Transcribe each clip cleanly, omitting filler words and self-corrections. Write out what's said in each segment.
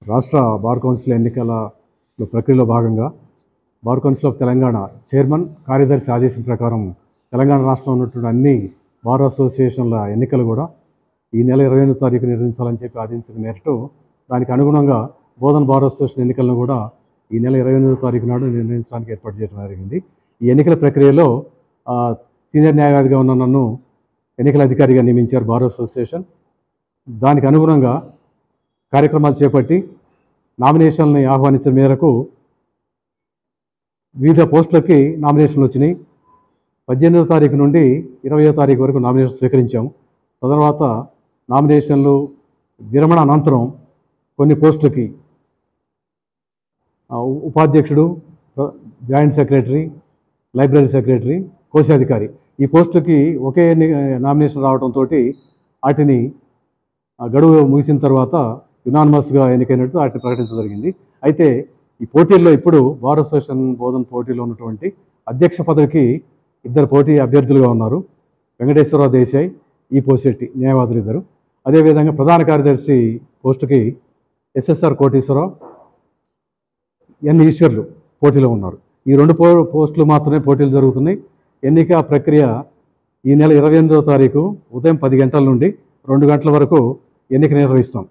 రాష్ట్ర bar council ఎన్నికల ప్రక్రియలో భాగంగా bar council of Telangana chairman కార్యదర్శి ఆదేశం ప్రకారం తెలంగాణ రాష్ట్రంలో ఉన్నటువంటి అన్ని బార్ అసోసియేషన్ల ఎన్నికలు కూడా ఈ నెల 28వ తారీఖు నిర్వహించాలని చెప్పి ఆదేశించిన మేరకు దానికి అనుగుణంగా బోధన బార్ అసోసియేషన్ ఎన్నికలను కూడా ఈ నెల 28వ తారీఖు నాడు నిర్వహించడానికి ఏర్పాటు చేయడం జరిగింది. ఈ ఎన్నికల ప్రక్రియలో సీనియర్ న్యాయవాదిగా ఉన్న నన్ను ఎన్నికల అధికారిగా నియమించారు బార్ అసోసియేషన్. దానికి అనుగుణంగా కార్యక్రమాలు చేపట్టి నామినేషన్లని ఆహ్వానించిన మేరకు వివిధ పోస్టులకి నామినేషన్లు వచ్చినాయి. 18వ తారీఖు నుండి 20వ తారీఖు వరకు నామినేషన్ స్వీకరించాము. తదర్వాత నామినేషన్లు విరమణ అనంతరం కొన్ని పోస్టులకి ఉపాధ్యక్షుడు, జాయింట్ సెక్రటరీ, లైబ్రరీ సెక్రటరీ, కోశాధికారి ఈ పోస్టులకి ఒకే నామినేషన్ రావడంతో వాటిని గడువు ముగిసిన తర్వాత యునానిమస్గా ఎన్నికైనట్టు వాటిని ప్రకటించడం జరిగింది. అయితే ఈ పోటీల్లో ఇప్పుడు బార్ అసోసియేషన్ బోధన పోటీలో ఉన్నటువంటి అధ్యక్ష పదవికి 2 పోటీ అభ్యర్థులుగా ఉన్నారు. వెంకటేశ్వరరావు దేశాయ్, ఈ పోసెట్టి న్యాయవాదులు 2. అదేవిధంగా ప్రధాన కార్యదర్శి పోస్టుకి ఎస్ఎస్ఆర్ కోటీశ్వరరావు, ఎన్ ఈశ్వర్లు పోటీలో ఉన్నారు. ఈ 2 పోస్టులు మాత్రమే పోటీలు జరుగుతున్నాయి. ఎన్నిక ప్రక్రియ ఈ నెల 28వ తారీఖు ఉదయం 10 గంటల నుండి 2 గంటల వరకు ఎన్నిక నిర్వహిస్తాం.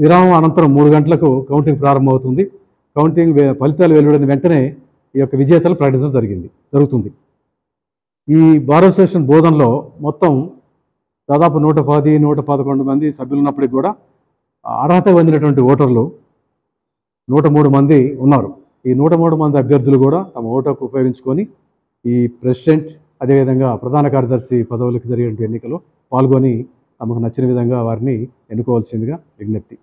విరామం అనంతరం 3 గంటలకు కౌంటింగ్ ప్రారంభమవుతుంది. కౌంటింగ్ ఫలితాలు వెలువడిన వెంటనే ఈ యొక్క విజేతలు ప్రకటించడం జరుగుతుంది. ఈ బార్ అసోసియేషన్ బోధనలో మొత్తం దాదాపు 111 మంది సభ్యులు ఉన్నప్పటికీ కూడా అర్హత పొందినటువంటి ఓటర్లు 103 మంది ఉన్నారు. ఈ 103 మంది అభ్యర్థులు కూడా తమ ఓటుకు ఉపయోగించుకొని ఈ ప్రెసిడెంట్ అదేవిధంగా ప్రధాన కార్యదర్శి పదవులకు జరిగే ఎన్నికలో పాల్గొని తమకు నచ్చిన విధంగా వారిని ఎన్నుకోవాల్సిందిగా విజ్ఞప్తి.